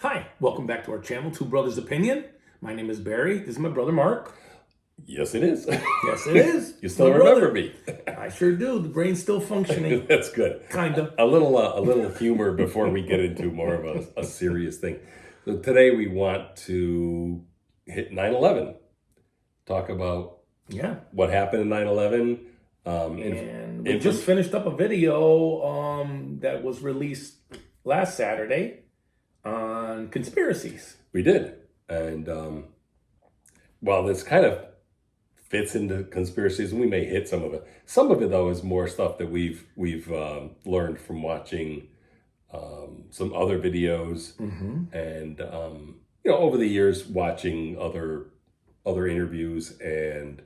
Hi, welcome back to our channel, Two Brothers Opinion. My name is Barry. This is my brother Mark. Yes, it is. Yes, it is. You still My remember brother. me. I sure do. The brain's still functioning. That's good. Kinda. A little humor before we get into more of a serious thing. So today we want to hit 9/11. Talk about Yeah. what happened in 9/11. And we just finished up a video that was released last Saturday on conspiracies. We did. And while this kind of fits into conspiracies, and we may hit some of it. Some of it, though, is more stuff that we've learned from watching some other videos, and over the years watching other interviews and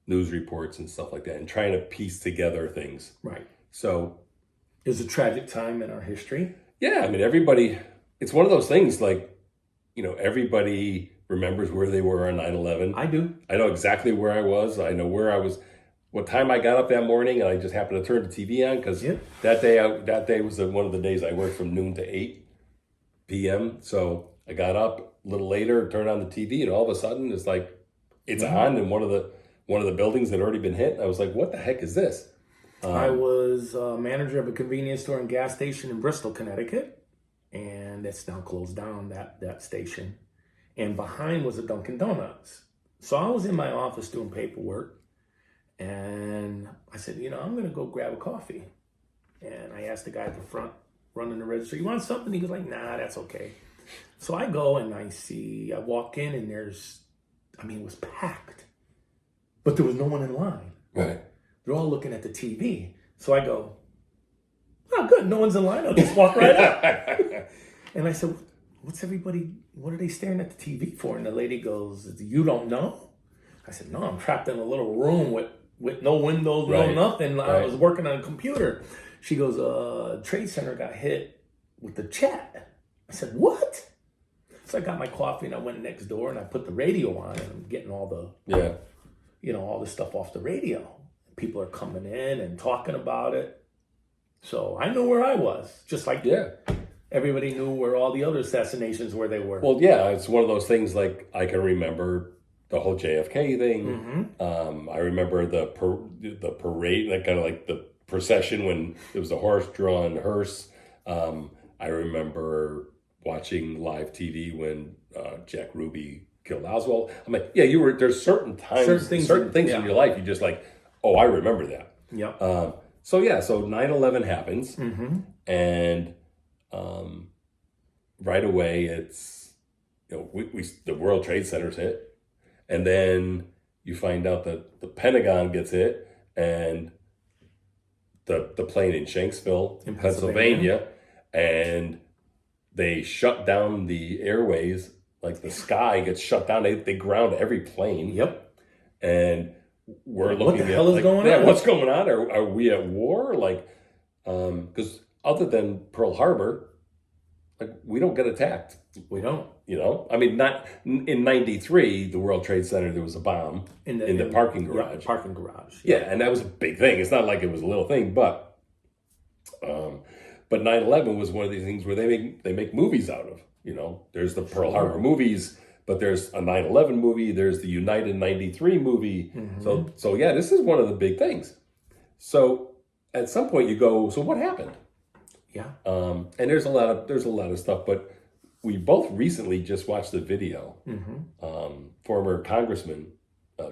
news reports and stuff like that, and trying to piece together things. Right. So It was a tragic time in our history. yeah, I mean, everybody. It's one of those things like, everybody remembers where they were on 9/11. I do. I know exactly where I was. I know where I was, what time I got up that morning, and I just happened to turn the TV on because that day was one of the days I worked from noon to 8 p.m. So I got up a little later, turned on the TV, and all of a sudden it's like it's on in one of the buildings that had already been hit. And I was like, "What the heck is this?" I was manager of a convenience store and gas station in Bristol, Connecticut, and it's now closed down, that station. And behind was a Dunkin' Donuts. So I was in my office doing paperwork, and I said, I'm going to go grab a coffee. And I asked the guy at the front running the register, "You want something?" He was like, "Nah, that's okay." So I go and I walk in, and it was packed, but there was no one in line. Right. They're all looking at the TV. So I go, "Oh, good, no one's in line. I'll just walk right out." And I said, what are they staring at the TV for? And the lady goes, "You don't know?" I said, "No, I'm trapped in a little room with no windows, no nothing. I was working on a computer." She goes, "Trade Center got hit with the chat." I said, "What?" So I got my coffee and I went next door and I put the radio on and I'm getting all the stuff off the radio. People are coming in and talking about it. So I knew where I was, just like everybody knew where all the other assassinations where they were. Well, yeah, it's one of those things like I can remember the whole JFK thing. I remember the parade, like kind of like the procession when it was a horse-drawn hearse. I remember watching live TV when Jack Ruby killed Oswald. I'm like, yeah, there's certain times, certain things in your life you just like, oh, I remember that. Yep. So 9/11 happens, and right away it's the World Trade Center's hit, and then you find out that the Pentagon gets hit, and the plane in Shanksville, in Pennsylvania, and they shut down the airways. Like the sky gets shut down. They ground every plane. Yep. And we're looking what the hell is going on? What's going on? Are we at war? Like, because other than Pearl Harbor, like we don't get attacked. We don't. I mean, not in '93, the World Trade Center. There was a bomb in the parking garage. Yeah, parking garage. Yeah, and that was a big thing. It's not like it was a little thing, but 9/11 was one of these things where they make movies out of. There's the Pearl Harbor movies. But there's a 9/11 movie. There's the United '93 movie. So yeah, this is one of the big things. So at some point you go, so what happened? Yeah. And there's a lot of stuff. But we both recently just watched the video. Former Congressman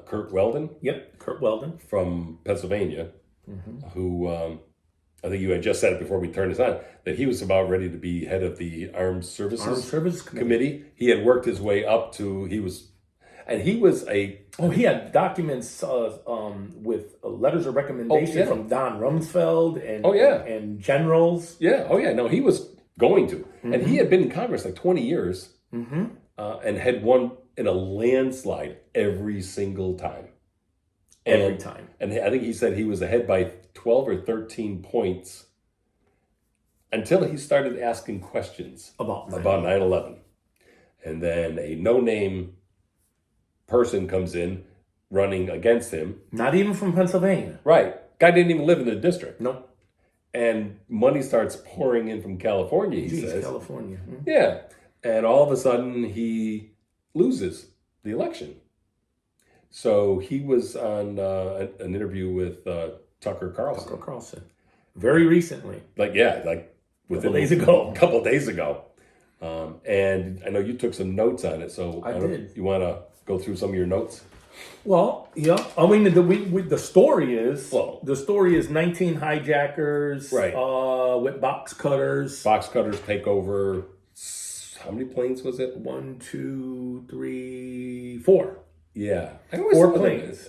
Curt Weldon. Yep, Curt Weldon from Pennsylvania, who. I think you had just said it before we turned this on, that he was about ready to be head of the Armed Services Committee. He had worked his way up to, he had documents with letters of recommendation from Don Rumsfeld and generals. Yeah, no, he was going to. And he had been in Congress like 20 years and had won in a landslide every single time. Every time. And I think he said he was ahead by 12 or 13 points until he started asking questions about 9/11. And then a no-name person comes in running against him. Not even from Pennsylvania. Right. Guy didn't even live in the district. Nope. and money starts pouring in from California, he Geez, says. California. Yeah. And all of a sudden he loses the election. So he was on an interview with Tucker Carlson. Tucker Carlson. Very recently. Like within days ago. A couple days ago. And I know you took some notes on it. So I did. You want to go through some of your notes? Well, yeah. I mean, the story is 19 hijackers, right? With box cutters. Box cutters take over. How many planes was it? 1, 2, 3, 4. Yeah, Four planes.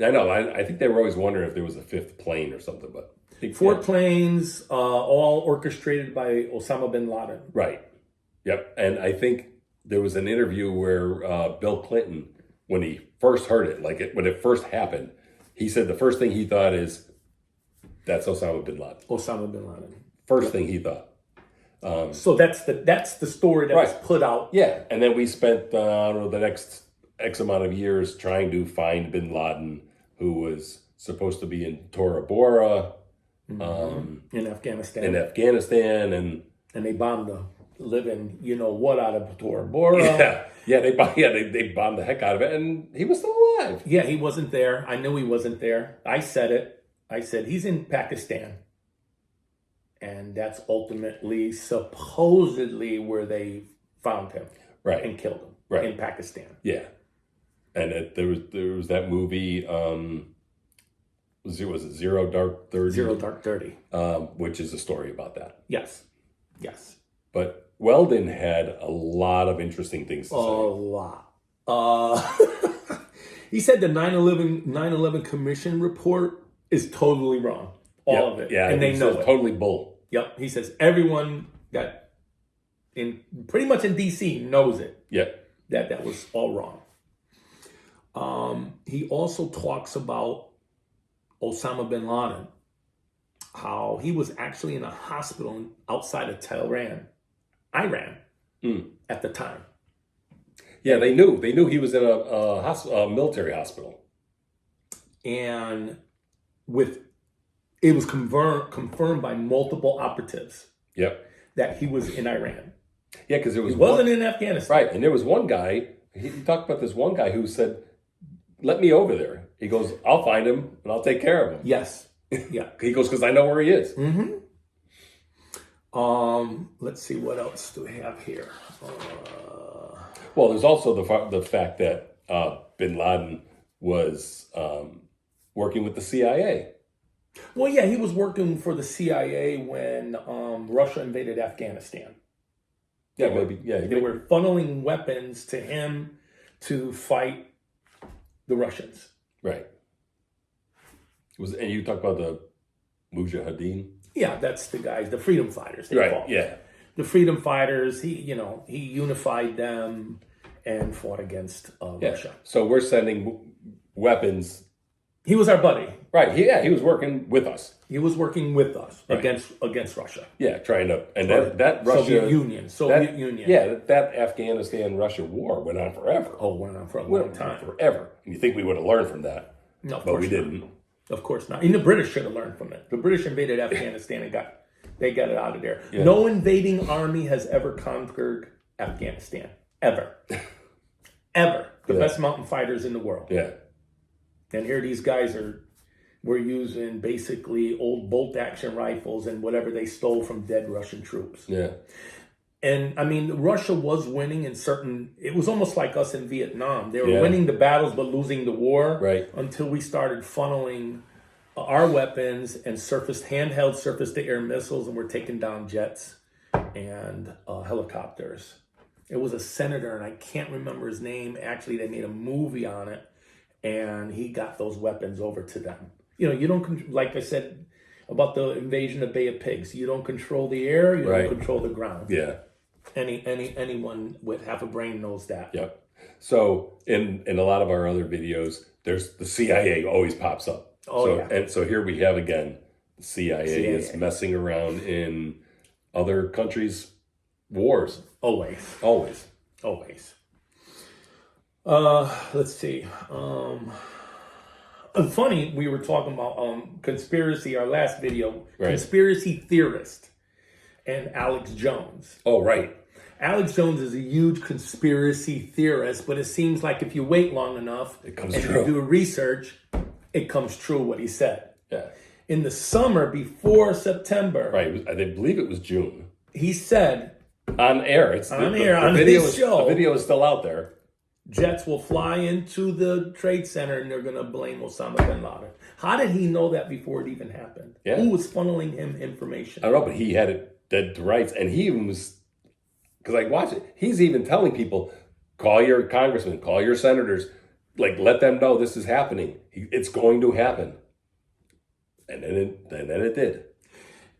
I know. I think they were always wondering if there was a fifth plane or something, but four planes, all orchestrated by Osama bin Laden. Right. Yep. And I think there was an interview where Bill Clinton, when he first heard it, when it first happened, he said the first thing he thought is, that's Osama bin Laden. Osama bin Laden. First thing he thought. So that's the story that was put out. Yeah. And then we spent, the next X amount of years trying to find bin Laden, who was supposed to be in Tora Bora, in Afghanistan. And they bombed the living, out of Tora Bora. They bombed the heck out of it, and he was still alive. Yeah, he wasn't there. I knew he wasn't there. I said it. I said he's in Pakistan, and that's ultimately supposedly where they found him, right, and killed him, right, in Pakistan. Yeah, and there was that movie. Was it Zero Dark 30? Zero Dark 30. Which is a story about that. Yes. But Weldon had a lot of interesting things to say. A lot. He said the 9/11 Commission report is totally wrong. All of it. Yeah, and they know it. Totally bull. Yep. He says everyone that pretty much in DC knows it. Yep. That was all wrong. He also talks about Osama bin Laden, how he was actually in a hospital outside of Tehran, Iran, at the time. Yeah, they knew he was in a military hospital, and it was confirmed by multiple operatives. Yep. That he was in Iran. Yeah, because he wasn't in Afghanistan, right? And there was one guy. He talked about this one guy who said, "Let me over there." He goes, "I'll find him and I'll take care of him." Yes. Yeah. He goes, "Because I know where he is." Mm-hmm. Let's see, what else do we have here? Well, there's also the fact that bin Laden was working with the CIA. Well, yeah, he was working for the CIA when Russia invaded Afghanistan. Yeah, They were funneling weapons to him to fight the Russians. Right. And you talk about the Mujahideen? Yeah, that's the guys, the freedom fighters. Right, yeah. The freedom fighters, he unified them and fought against Russia. So we're sending weapons. He was our buddy. Right, he was working with us. He was working with us against Russia. Yeah, trying to, and that Russia... Soviet Union. Yeah, that Afghanistan-Russia war went on forever. Oh, went on for a long time. Forever. And you think we would have learned from that. No, but we didn't. Of course not. And the British should have learned from it. The British invaded Afghanistan and got it out of there. Yeah. No invading army has ever conquered Afghanistan. Ever. Ever. The best mountain fighters in the world. Yeah. And here these guys were using basically old bolt action rifles and whatever they stole from dead Russian troops. Yeah. And I mean, Russia was winning it was almost like us in Vietnam. They were winning the battles but losing the war. Right. Until we started funneling our weapons and handheld surface-to-air missiles, and we're taking down jets and helicopters. It was a senator, and I can't remember his name. Actually, they made a movie on it, and he got those weapons over to them. You don't, like I said about the invasion of Bay of Pigs, you don't control the air, you don't control the ground. Yeah. Anyone with half a brain knows that. Yep. So in a lot of our other videos, there's the CIA always pops up. And so here we have again, the CIA is messing around in other countries' wars. Always. Let's see. Funny, we were talking about conspiracy, our last video, Right. conspiracy theorist and Alex Jones. Oh, right. Alex Jones is a huge conspiracy theorist, but it seems like if you wait long enough It comes and true. you do research, it comes true what he said. Yeah. In the summer before September, Right. I believe it was June. he said On air. It's On air, on video his is, show. The video is still out there. jets will fly into the Trade Center and they're going to blame Osama bin Laden. How did he know that before it even happened? Yeah. Who was funneling him information? I don't know, but he had it dead to rights. And he even was, because I watch it, he's even telling people, call your congressman, call your senators, like let them know this is happening. It's going to happen. And then it did.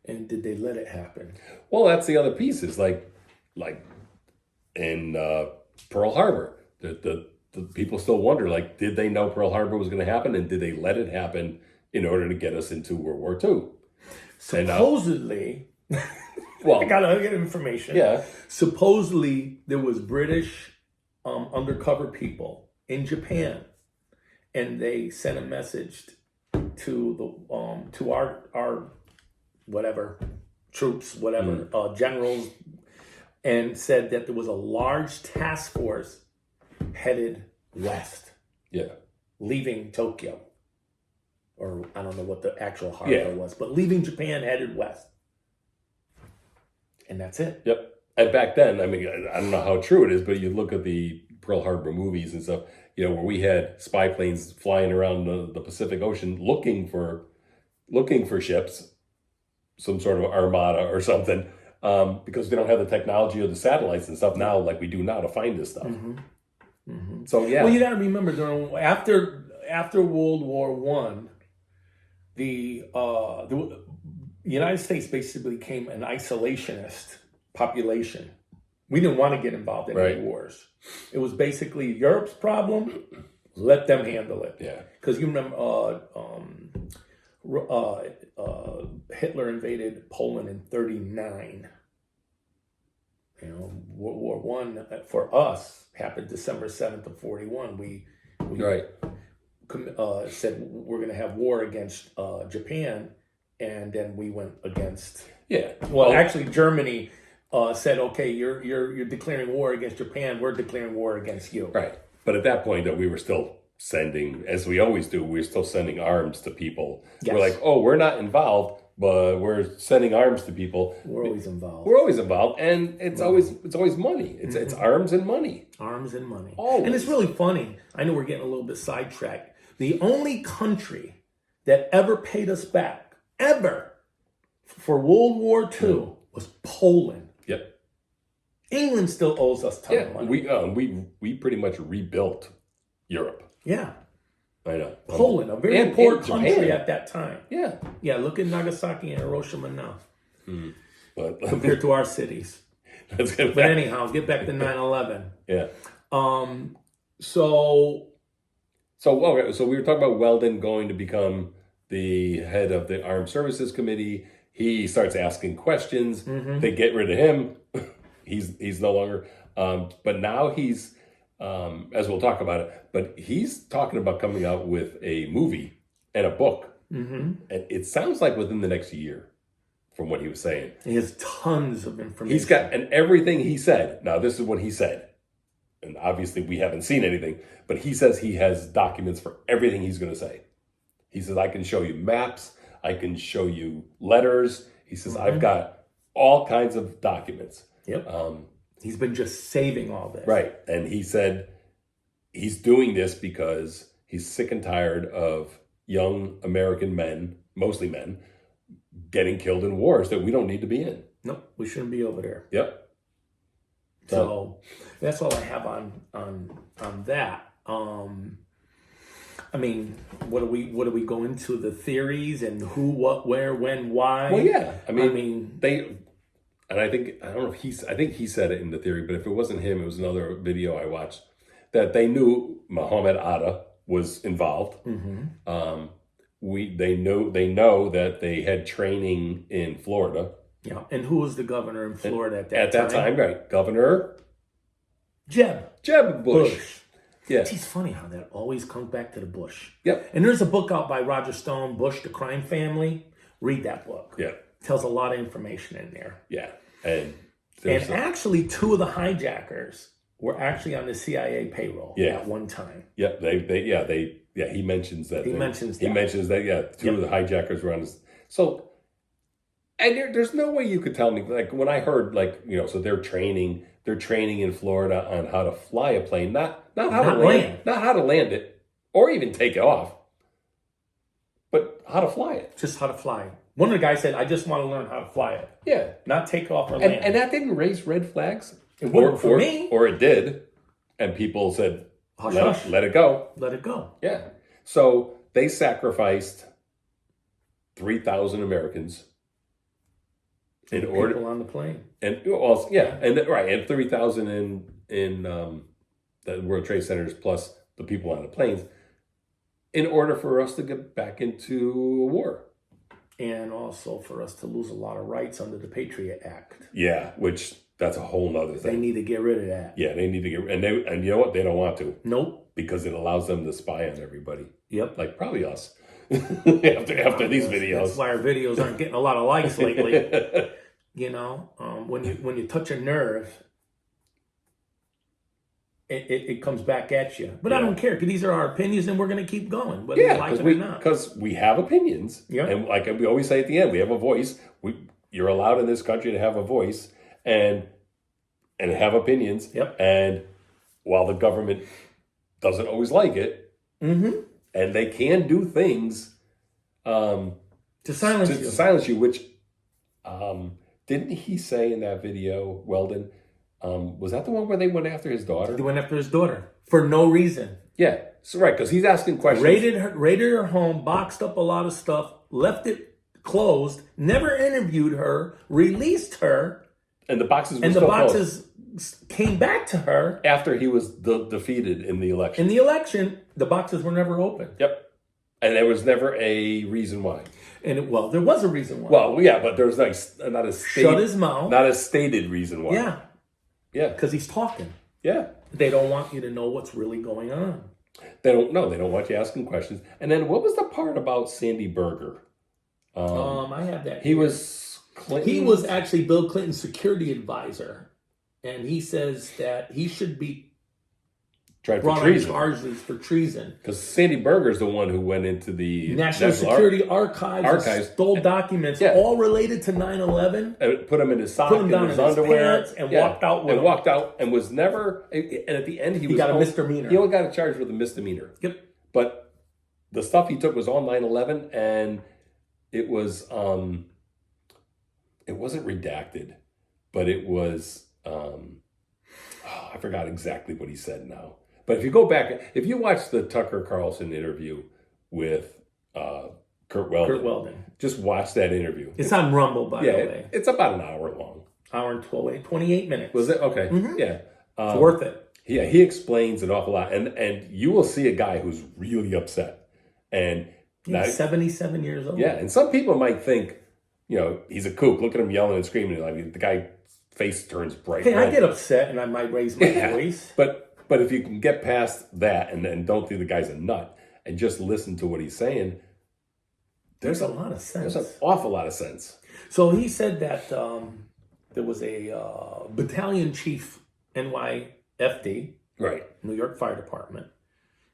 And did they let it happen? Well, that's the other piece is like in Pearl Harbor, the people still wonder, like, did they know Pearl Harbor was going to happen, and did they let it happen in order to get us into World War II? Supposedly, Well, I gotta get information. yeah, Supposedly, there was British undercover people in Japan, and they sent a message to the to our whatever troops, whatever generals, and said that there was a large task force headed west, yeah, leaving Tokyo, or I don't know what the actual harbor Yeah. was, but leaving Japan headed west, and that's it. yep. And back then, I mean, I don't know how true it is, but you look at the Pearl Harbor movies and stuff, you know, where we had spy planes flying around the Pacific Ocean looking for ships, some sort of armada or something, because they don't have the technology or the satellites and stuff now like we do now to find this stuff. So yeah, Well, you got to remember after World War One, the United States basically became an isolationist population. We didn't want to get involved in Right. any wars. It was basically Europe's problem. Let them handle it. yeah, Because you remember, Hitler invaded Poland in '39. You know, World War One for us happened December 7th of '41. We right, said we're going to have war against Japan, and then we went against. yeah. Well, actually, Germany said, "Okay, you're declaring war against Japan. We're declaring war against you." Right. But at that point, though, we were still sending, as we always do, we're still sending arms to people. Yes. We're like, oh, we're not involved, but we're sending arms to people. We're always involved. We're always involved, and it's always money. It's arms and money. Arms and money. Always. And it's really funny. I know we're getting a little bit sidetracked. The only country that ever paid us back, ever, for World War II was Poland. Yep. England still owes us a ton of Yeah. money. We pretty much rebuilt Europe. Yeah. I know. Poland, a very And poor Japan. country at that time. Yeah. Yeah, look at Nagasaki and Hiroshima now, But compared to our cities. let's get But back. anyhow, get back to 9/11. Yeah. So So we were talking about Weldon going to become the head of the Armed Services Committee. He starts asking questions. They get rid of him. He's no longer. But now he's, as we'll talk about it. But he's talking about coming out with a movie and a book, and it sounds like within the next year, from what he was saying. he has tons of information. He's got, and everything he said. Now this is what he said, and obviously we haven't seen anything. But he says he has documents for everything he's going to say. He says, I can show you maps. I can show you letters. He says, I've got all kinds of documents. Yep. He's been just saving all this. Right. And he said he's doing this because he's sick and tired of young American men, mostly men, getting killed in wars that we don't need to be in. Nope, we shouldn't be over there. Yep. So that's all I have on that. I mean, what do we go into the theories and who, what, where, when, why? Well, yeah. I mean, I think he said it in the theory, but if it wasn't him, it was another video I watched, that they knew Muhammad Atta was involved. They know that they had training in Florida. Yeah, and who was the governor in Florida at that At that time, right? Governor Jeb Bush. Yeah. It's funny how that always comes back to the Bush. Yep. And there's a book out by Roger Stone, Bush, The Crime Family. Read that book. Yeah. Tells a lot of information in there. Yeah. And Actually, two of the hijackers were actually on the CIA payroll at one time. Yeah, he mentions that. He mentions that. He mentions that, yeah, two of the hijackers were on this. So, and there's no way you could tell me, like, when I heard, like, so they're training in Florida on how to fly a plane, not how to land it, or even take it off, but how to fly it. Just how to fly it. One of the guys said, I just want to learn how to fly it. Yeah. Not take off or land. And that didn't raise red flags. It wouldn't for me. Or it did. And people said, Hush, let hush. it go. Let it go. Yeah. So they sacrificed 3,000 Americans in order people on the plane. and 3,000 in the World Trade Centers plus the people on the planes in order for us to get back into a war. And also for us to lose a lot of rights under the Patriot Act. Yeah, which that's a whole nother thing. They need to get rid of that. Yeah, they need to get and you know what? They don't want to. Nope. Because it allows them to spy on everybody. Yep. Like probably us. after these videos. That's why our videos aren't getting a lot of likes lately. When you touch a nerve, it comes back at you. But I don't care, because these are our opinions and we're going to keep going, whether you like it or not. Because we have opinions. Yeah. And like we always say at the end, we have a voice. You're allowed in this country to have a voice and have opinions. Yep. And while the government doesn't always like it, mm-hmm. and they can do things to silence you, which didn't he say in that video, Weldon? Was that the one where they went after his daughter? They went after his daughter for no reason. Yeah, so right, because he's asking questions. Raided her home, boxed up a lot of stuff, left it closed, never interviewed her, released her, and the boxes came back to her after he was defeated in the election. In the election, the boxes were never opened. Yep, and there was never a reason why. And there was a reason why. Well, yeah, but there's not a shut his mouth, not a stated reason why. Yeah. Yeah. Because he's talking. Yeah. They don't want you to know what's really going on. They don't know. They don't want you asking questions. And then what was the part about Sandy Berger? I have that. He was Clinton. He was actually Bill Clinton's security advisor. And he says that he should be brought on charges for treason. Because Sandy Berger's the one who went into the National Security Archives, stole documents all related to 9/11. And put him in his sock, put him down in his underwear, and walked out with him. Walked out and was never. And at the end, he got a misdemeanor. He only got charged with a misdemeanor. Yep. But the stuff he took was on 9/11, and it was it wasn't redacted, but it was I forgot exactly what he said now. But if you go back, if you watch the Tucker Carlson interview with Kurt Weldon, just watch that interview. It's on Rumble, by the way. It's about an hour long. Hour and 28 minutes. Was it? Okay. Mm-hmm. Yeah. It's worth it. Yeah, he explains an awful lot. And you will see a guy who's really upset. And he's 77 years old. Yeah, and some people might think, he's a kook. Look at him yelling and screaming. Like the guy's face turns bright red. I get upset and I might raise my voice. But if you can get past that and don't think the guy's a nut and just listen to what he's saying, there's a lot of sense. There's an awful lot of sense. So he said that there was a battalion chief, NYFD, right, New York Fire Department,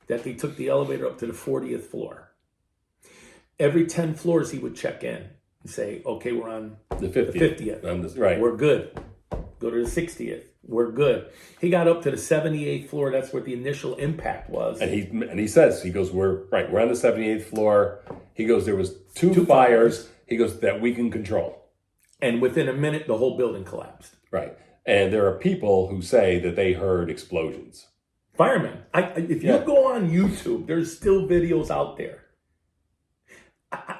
that they took the elevator up to the 40th floor. Every 10 floors he would check in and say, okay, we're on the 50th. Right. We're good. Go to the 60th. We're good. He got up to the 78th floor. That's where the initial impact was. And he says, we're on the 78th floor. He goes, there was two fires. He goes, that we can control. And within a minute, the whole building collapsed. Right. And there are people who say that they heard explosions. Firemen. If you go on YouTube, there's still videos out there.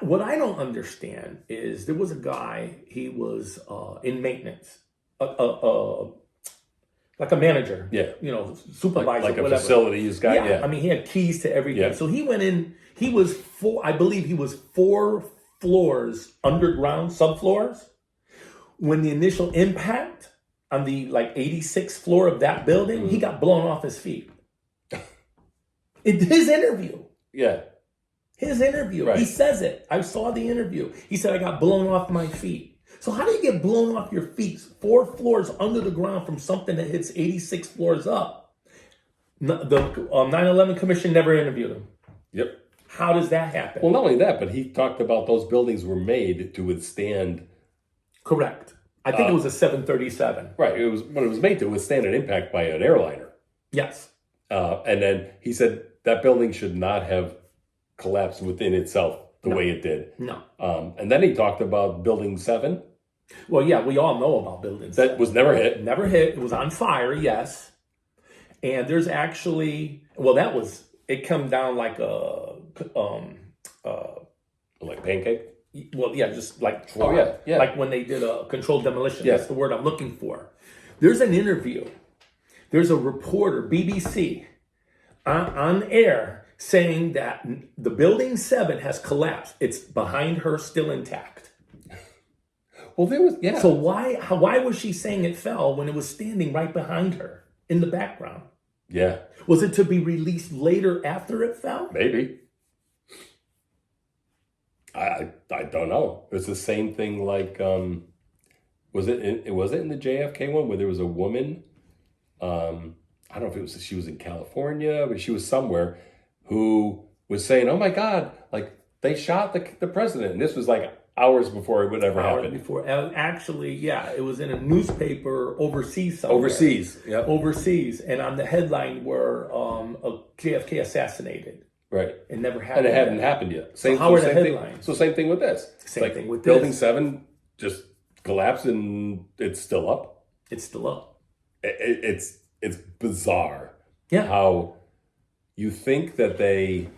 What I don't understand is there was a guy, he was in maintenance. Like a manager, supervisor, like a whatever. Facilities guy. Yeah, I mean, he had keys to everything. Yeah. So he went in. He was 4 floors underground, subfloors. When the initial impact on the 86th floor of that building, he got blown off his feet. His interview. Yeah. His interview. Right. He says it. I saw the interview. He said, I got blown off my feet. So how do you get blown off your feet 4 floors under the ground from something that hits 86 floors up? The 9/11 Commission never interviewed him. Yep. How does that happen? Well, not only that, but he talked about those buildings were made to withstand. Correct. I think it was a 737. Right. It was made to withstand an impact by an airliner. Yes. And then he said that building should not have collapsed within itself the way it did. No. And then he talked about Building 7. Well, yeah, we all know about buildings. That was never hit. Never hit. It was on fire, yes. And there's actually, it come down like Like pancake? well, yeah, just like, yeah. like when they did a controlled demolition. Yeah. That's the word I'm looking for. There's an interview. There's a reporter, BBC, on air saying that the Building 7 has collapsed. It's behind her, still intact. Well, there was, yeah. So why was she saying it fell when it was standing right behind her in the background? Yeah, Was it to be released later after it fell? maybe. I don't know. It's the same thing like, was it in the JFK one where there was a woman, I don't know if she was in California, but she was somewhere, who was saying, oh my God, like they shot the president. And this was like hours before it would ever happen. Before, actually, yeah, it was in a newspaper overseas somewhere. Overseas, yeah. Overseas, and on the headline were a JFK assassinated. Right. It never happened. And it hadn't happened yet. Same, how are the same thing. headlines? So same thing with this. Same thing with Building this. 7 just collapsed and it's still up. It's still up. It's bizarre. Yeah. How you think that they're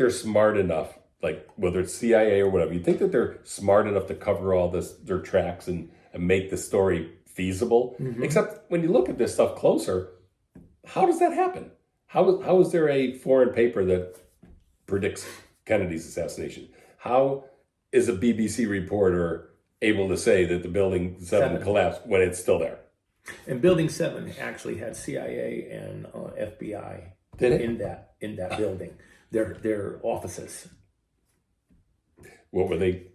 smart enough, like whether it's CIA or whatever, you think that they're smart enough to cover all their tracks and make the story feasible. Mm-hmm. Except when you look at this stuff closer, how does that happen? How is there a foreign paper that predicts Kennedy's assassination? How is a BBC reporter able to say that the Building 7 collapsed when it's still there? And Building 7 actually had CIA and FBI Did it? in that building. Their offices. What were they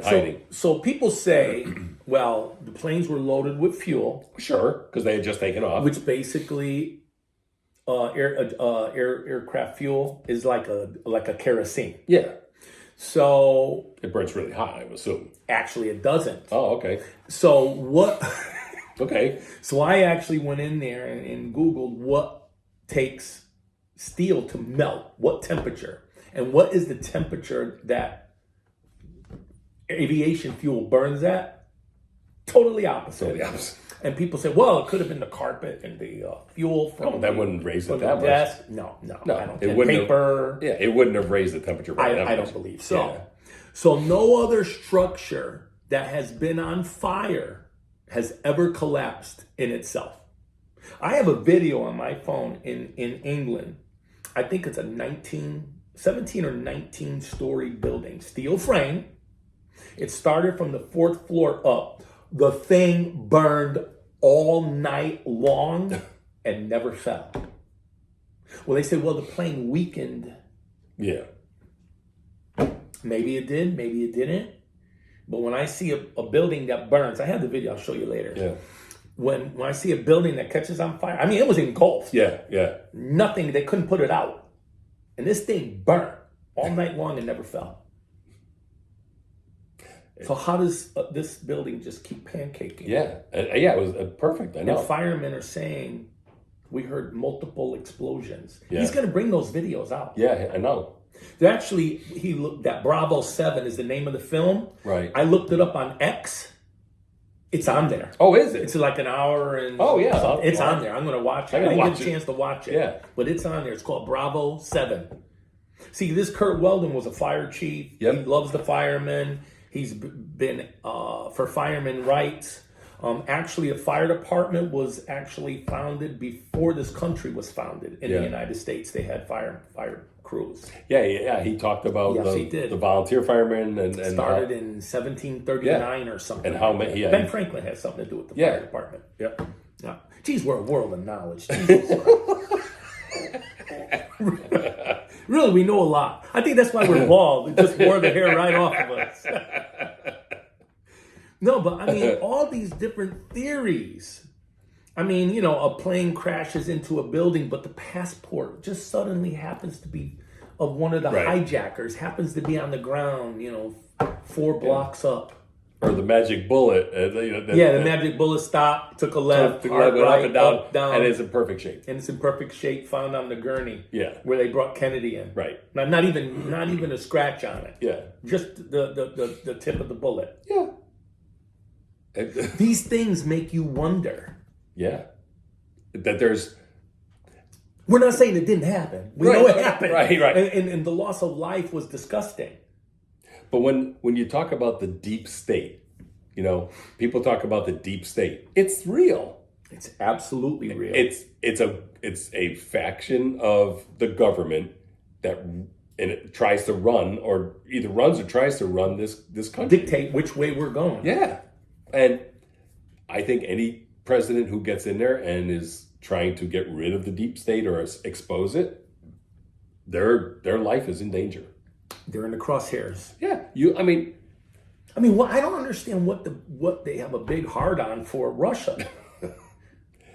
hiding? So people say, well, the planes were loaded with fuel, Sure, because they had just taken off. which basically aircraft fuel is like a kerosene. Yeah, So it burns really hot, I would assume. actually, it doesn't. Oh, okay. So what? Okay. So I actually went in there and Googled what takes steel to melt, what temperature, and what is the temperature that aviation fuel burns at? Totally opposite. Totally opposite. And people say, well, it could have been the carpet and the fuel from Oh, that wouldn't raise it from the that much. desk. No, I don't. It And wouldn't paper. Yeah, it wouldn't have raised the temperature by that I much. don't believe so. Yeah. So no other structure that has been on fire has ever collapsed in itself. I have a video on my phone in England. I think it's a 17 or 19 story building, steel frame. It started from the 4th floor up. The thing burned all night long and never fell. Well, they say, well, the plane weakened. Yeah. Maybe it did, maybe it didn't. But when I see a building that burns, I have the video, I'll show you later. Yeah. When I see a building that catches on fire, I mean, it was engulfed. Yeah. Yeah. Nothing, they couldn't put it out. And this thing burned all night long and never fell. So how does this building just keep pancaking? Yeah. Yeah. It was perfect. I know. And firemen are saying, we heard multiple explosions. Yeah. He's going to bring those videos out. Yeah, I know. They're actually, that Bravo 7 is the name of the film. Right. I looked it up on X. It's on there. Oh, is it? It's like an hour and Oh, yeah. something. It's on there. I'm going to watch it. I didn't get a chance to watch it. Yeah. But it's on there. It's called Bravo 7. See, this Kurt Weldon was a fire chief. Yep. He loves the firemen. He's been for firemen rights. Actually, a fire department was actually founded before this country was founded in the United States. They had fire crews. Yeah. He talked about He did. the volunteer firemen and Started in 1739 or something. And how many? Yeah. Ben Franklin had something to do with the fire department. Yeah. Geez, we're a world of knowledge. Jesus Christ. Really, we know a lot. I think that's why we're bald. It just wore the hair right off of us. No, but I mean, all these different theories. I mean, you know, a plane crashes into a building, but the passport just suddenly happens to be of one of the hijackers, happens to be on the ground, you know, 4 blocks up. Or the magic bullet. The magic bullet stopped, took a left, took right, up and down, down, and it's in perfect shape. And it's in perfect shape, found on the gurney. Yeah. Where they brought Kennedy in. Right. Not even a scratch on it. Yeah. Just the tip of the bullet. Yeah. These things make you wonder. Yeah. That there's... We're not saying it didn't happen. We know it happened. Right. And the loss of life was disgusting. But when you talk about the deep state, you know, people talk about the deep state. It's real. It's absolutely real. It's a faction of the government that it tries to run, or either runs or tries to run this country. Dictate which way we're going. Yeah. And I think any president who gets in there and is trying to get rid of the deep state or expose it, their life is in danger. They're in the crosshairs. Yeah. I don't understand what they have a big hard on for Russia.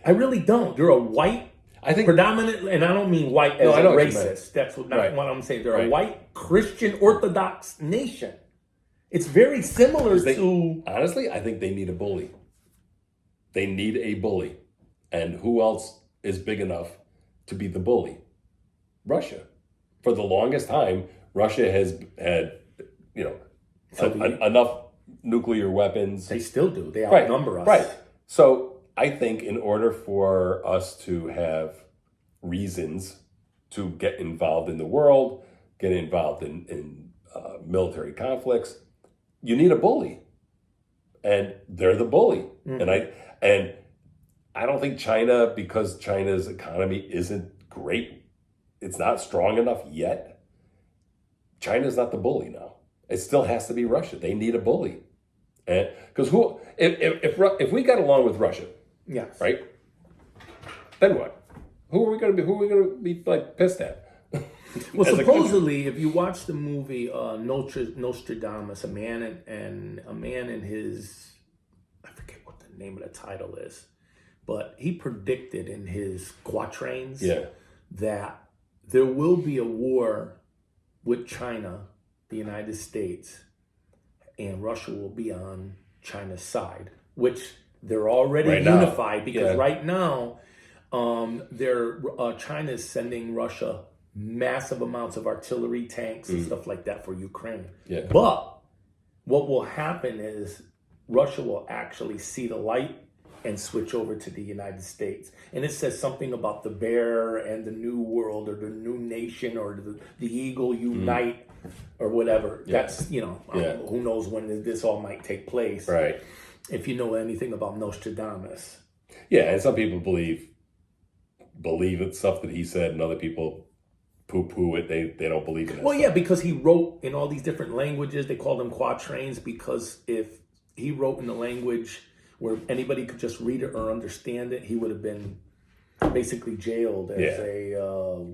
I really don't. They're a white, predominant, and I don't mean white as a racist. That's what I'm saying. They're a white Christian Orthodox nation. It's very similar to... Honestly, I think they need a bully. They need a bully. And who else is big enough to be the bully? Russia. For the longest time, Russia has had, you know, enough nuclear weapons. They still do. They outnumber us. Right. So I think in order for us to have reasons to get involved in the world, get involved in military conflicts, you need a bully. And they're the bully. Mm-hmm. And I don't think China, because China's economy isn't great, it's not strong enough yet. China's not the bully now. It still has to be Russia. They need a bully, and because if we got along with Russia, yes, right, then what? Who are we going to be like pissed at? Well, supposedly, if you watch the movie Nostradamus, a man in his, I forget what the name of the title is, but he predicted in his quatrains that there will be a war with China, the United States, and Russia will be on China's side, which they're already unified because right now, China is sending Russia massive amounts of artillery, tanks, and stuff like that for Ukraine. Yeah. But what will happen is Russia will actually see the light and switch over to the United States. And it says something about the bear and the new world or the new nation or the eagle unite or whatever. Yeah. That's, who knows when this all might take place. Right. If you know anything about Nostradamus. Yeah, and some people believe it's stuff that he said, and other people poo-poo it. They don't believe in it. Well, yeah, because he wrote in all these different languages. They call them quatrains because if he wrote in the language where anybody could just read it or understand it, he would have been basically jailed as a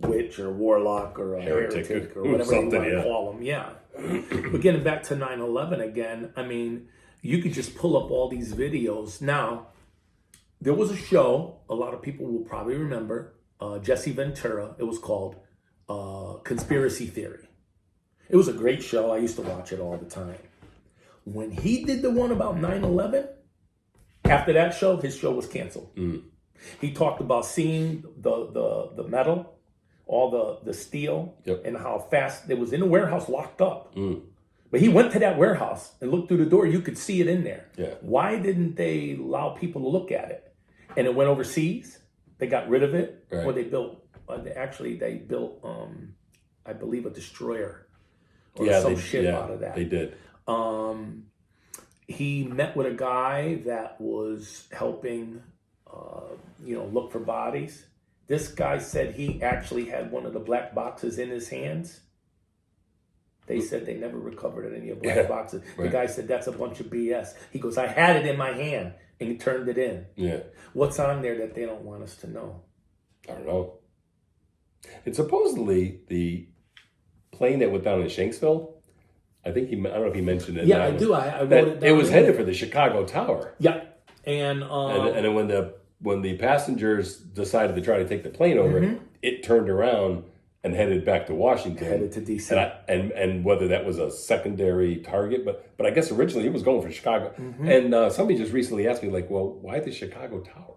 witch or warlock or a heretic or whatever you want to call them. Yeah. But getting back to 9/11 again, I mean, you could just pull up all these videos. Now, there was a show, a lot of people will probably remember, Jesse Ventura. It was called Conspiracy Theory. It was a great show. I used to watch it all the time. When he did the one about 9/11, after that show, his show was canceled. He talked about seeing the metal, all the steel, and how fast it was in the warehouse locked up. But he went to that warehouse and looked through the door. You could see it in there. Yeah. Why didn't they allow people to look at it? And it went overseas. They got rid of it. Right. Or they built, I believe, a destroyer or some shit out of that. They did. He met with a guy that was helping, look for bodies. This guy said he actually had one of the black boxes in his hands. They said they never recovered any of black boxes. Right. The guy said, that's a bunch of BS. He goes, I had it in my hand, and he turned it in. Yeah. What's on there that they don't want us to know? I don't know. And supposedly the plane that went down in Shanksville, I don't know if he mentioned it. Yeah, I do. I wrote That it down. it was headed for the Chicago Tower. Yeah, and And then when the passengers decided to try to take the plane over, it turned around and headed back to Washington, headed to DC. And whether that was a secondary target, but I guess originally it was going for Chicago. And somebody just recently asked me, like, well, why the Chicago Tower?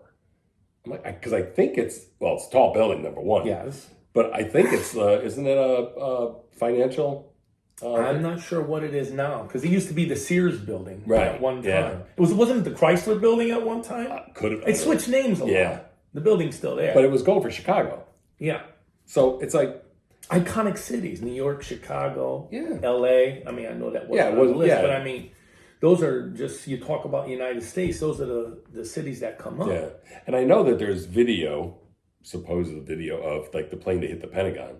I'm like, because I think it's a tall building, number one. Yes. But I think it's isn't it a financial? I'm not sure what it is now because it used to be the Sears building Right, at one time. yeah. Wasn't it the Chrysler building at one time? Could have. It switched names a Yeah. lot. The building's still there. But it was going for Chicago. Yeah. So it's like, Iconic cities: New York, Chicago, Yeah. L.A. I mean, I know that wasn't Yeah, it on the wasn't- list, yeah. but I mean, those are just, you talk about the United States. Those are the cities that come up. yeah. And I know that there's video, supposed video of like the plane that hit the Pentagon,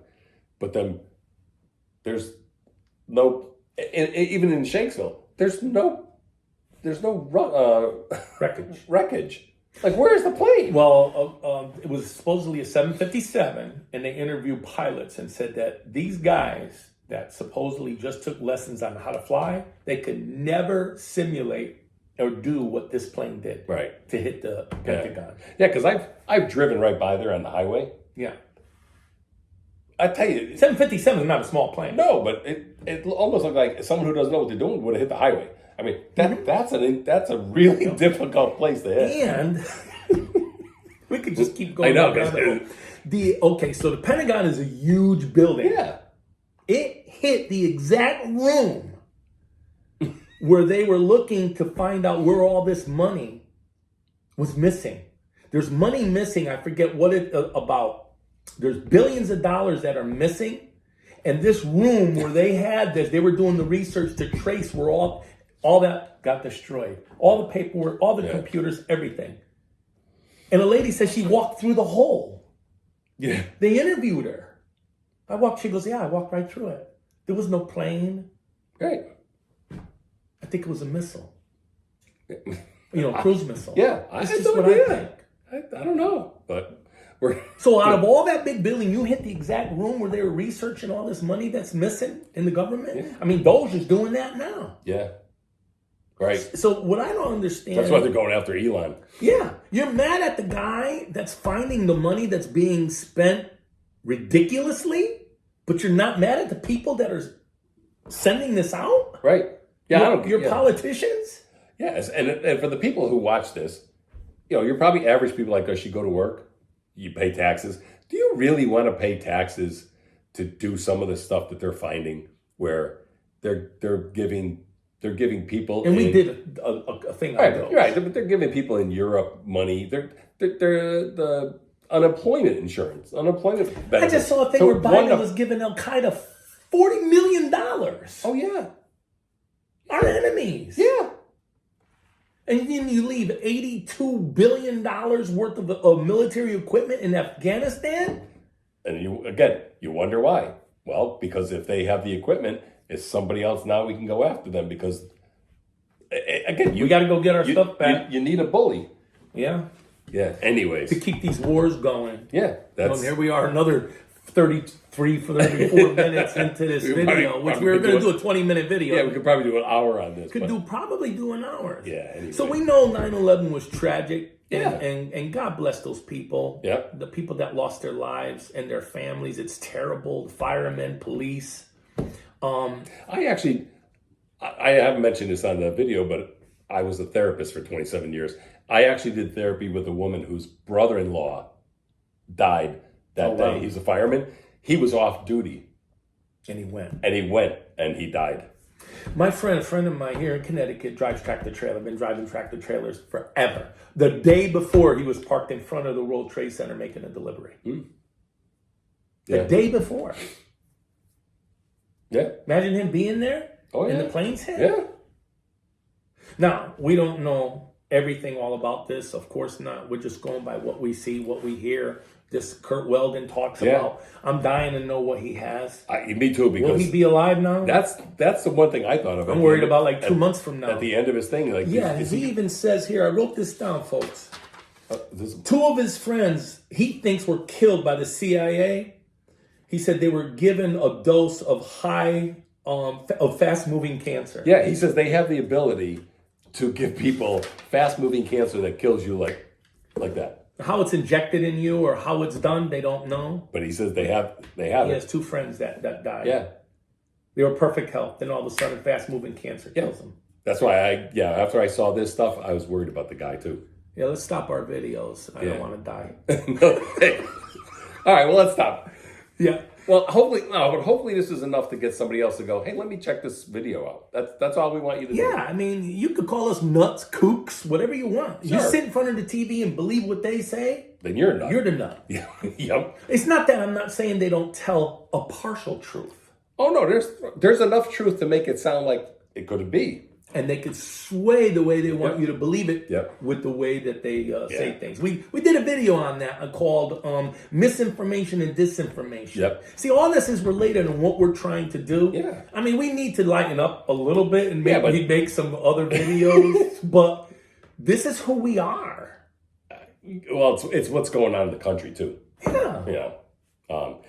but then there's no, even in Shanksville, there's no Wreckage. wreckage. Like, where's the plane? Well, it was supposedly a 757, and they interviewed pilots and said that these guys that supposedly just took lessons on how to fly, they could never simulate or do what this plane did Right. to hit the Pentagon. Yeah, because I've driven right by there on the highway. Yeah. I tell you, 757 is not a small plane. no, but it almost looked like someone who doesn't know what they're doing would have hit the highway. I mean, that's a really difficult place to hit. And we could just keep going. I know, down because- okay, so the Pentagon is a huge building. Yeah. It hit the exact room where they were looking to find out where all this money was missing. There's money missing. I forget what it about. There's billions of dollars that are missing. And this room where they had this, they were doing the research to trace where all that got destroyed. All the paperwork, all the computers, everything. And a lady says she walked through the hole. Yeah. They interviewed her. She goes, yeah, I walked right through it. There was no plane. Great. I think it was a missile. Cruise missile. Yeah. That's I just have what no I idea. think. I don't know, but we're So out of all that big building, you hit the exact room where they were researching all this money that's missing in the government? Yeah. I mean, Doge is doing that now. yeah. Right. So what I don't understand... That's why they're going after Elon. Yeah. You're mad at the guy that's finding the money that's being spent ridiculously, but you're not mad at the people that are sending this out? Right. Yeah. Your politicians? Yes. And for the people who watch this, you're probably average people like us. You go to work, you pay taxes. Do you really want to pay taxes to do some of the stuff that they're finding where they're giving people, And we did a thing on those. right, but they're giving people in Europe money. They're the unemployment insurance, unemployment benefits. I just saw a thing So where Biden one of- was giving Al Qaeda $40 million. Oh yeah, Our enemies. yeah. And then you leave $82 billion worth of military equipment in Afghanistan? And you wonder why. Well, because if they have the equipment, it's somebody else now we can go after them because, again, We got to go get our stuff back. You need a bully. Yeah. Yeah. Anyways. To keep these wars going. Yeah. And here we are, another 34 minutes into this We video, probably which we were could going to do do a 20-minute video. Yeah, we could probably do an hour on this. Could but- probably do an hour. Yeah. Anyway. So we know 9/11 was tragic. Yeah. And God bless those people. Yeah. The people that lost their lives and their families. It's terrible. The firemen, police. I haven't mentioned this on the video, but I was a therapist for 27 years. I actually did therapy with a woman whose brother-in-law died that day. Wow. He's a fireman. He was off duty And he went. and he died. A friend of mine here in Connecticut drives tractor trailer. Been driving tractor trailers forever. The day before, he was parked in front of the World Trade Center making a delivery. Yeah. The day before. Yeah. Imagine him being there. Oh, yeah. And the planes hit. Yeah. Now, we don't know everything all about this. Of course not. We're just going by what we see, what we hear. This Kurt Weldon talks about. I'm dying to know what he has. Me too, because Will he be alive now? that's the one thing I thought of. I'm worried about like 2 months from now. At the end of his thing. Like, Yeah, is he even says here, I wrote this down, folks. this- 2 of his friends he thinks were killed by the CIA He said they were given a dose of of fast-moving cancer. Yeah, he says they have the ability to give people fast-moving cancer that kills you like that. How it's injected in you or how it's done, they don't know. But he says they have He it. has 2 friends that died. Yeah. They were perfect health. Then all of a sudden, fast-moving cancer kills them. That's why after I saw this stuff, I was worried about the guy too. Yeah, let's stop our videos. I Yeah. don't want to die. All right, well, let's stop. Yeah. Well, hopefully this is enough to get somebody else to go, hey, let me check this video out. That's all we want you to do. Yeah, I mean, you could call us nuts, kooks, whatever you want. You Sure. sit in front of the TV and believe what they say, Then you're not. you're the nut. Yeah. Yep. It's not that I'm not saying they don't tell a partial truth. Oh no, there's enough truth to make it sound like it could be. And they could sway the way they want Yep. you to believe it Yep. with the way that they say things. We did a video on that called Misinformation and Disinformation. Yep. See, all this is related on what we're trying to do. Yeah. I mean, we need to lighten up a little bit and maybe but- make some other videos, but this is who we are. Well, it's what's going on in the country too. Yeah. You know.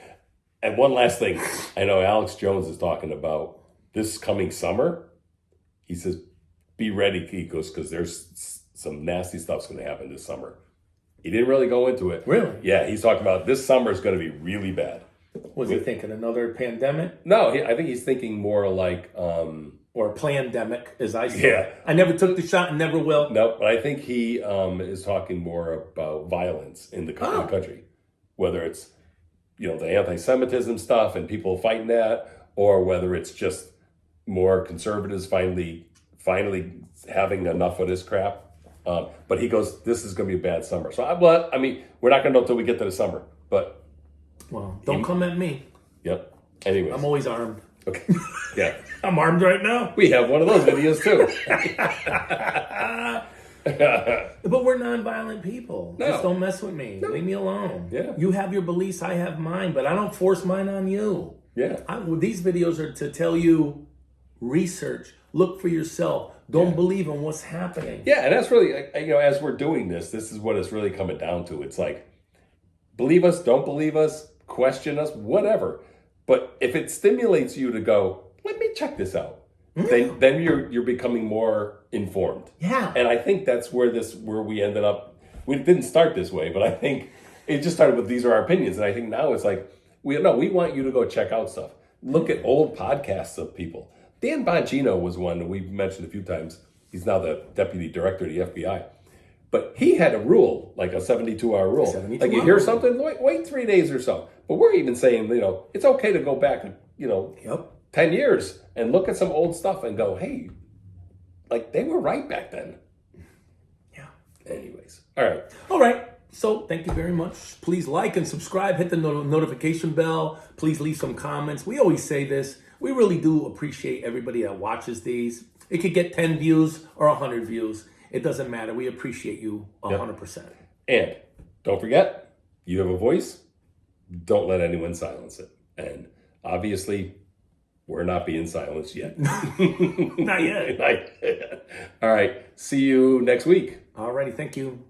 And one last thing, I know Alex Jones is talking about this coming summer. He says, be ready, Kikos, because there's some nasty stuff's going to happen this summer. He didn't really go into it. Really? Yeah, he's talking about this summer is going to be really bad. Was he thinking another pandemic No, I think he's thinking more like, or a plandemic, as I say? Yeah. I never took the shot and never will. no, but I think he is talking more about violence in the country, whether it's, the anti-Semitism stuff and people fighting that, or whether it's just more conservatives finally having enough of this crap. But he goes, this is going to be a bad summer. So, we're not going to know until we get to the summer. But, Well, don't come at me. yep. Anyways. I'm always armed. Okay. Yeah. I'm armed right now. We have one of those videos too. But we're non-violent people. No. Just don't mess with me. Leave me alone. Yeah. You have your beliefs, I have mine, but I don't force mine on you. Yeah. These videos are to tell you, research, look for yourself. Don't believe in what's happening. Yeah, and that's really, as we're doing this is what it's really coming down to. It's like, believe us, don't believe us, question us, whatever. But if it stimulates you to go, let me check this out, then you're becoming more informed. Yeah. And I think that's where we ended up. We didn't start this way, but I think it just started with these are our opinions. And I think now it's like, we want you to go check out stuff. Look at old podcasts of people. Dan Bongino was one that we've mentioned a few times. He's now the deputy director of the FBI. But he had a rule, like a 72-hour rule. 72 like you hear hours. something, wait 3 days or so. But we're even saying, it's okay to go back, Yep. 10 years and look at some old stuff and go, hey, like they were right back then. Yeah. Anyways. All right. All right. So thank you very much. Please like and subscribe. Hit the notification bell. Please leave some comments. We always say this. We really do appreciate everybody that watches these. It could get 10 views or 100 views. It doesn't matter. We appreciate you 100%. And don't forget, you have a voice. Don't let anyone silence it. And obviously, we're not being silenced yet. Not yet. All right. See you next week. All righty. Thank you.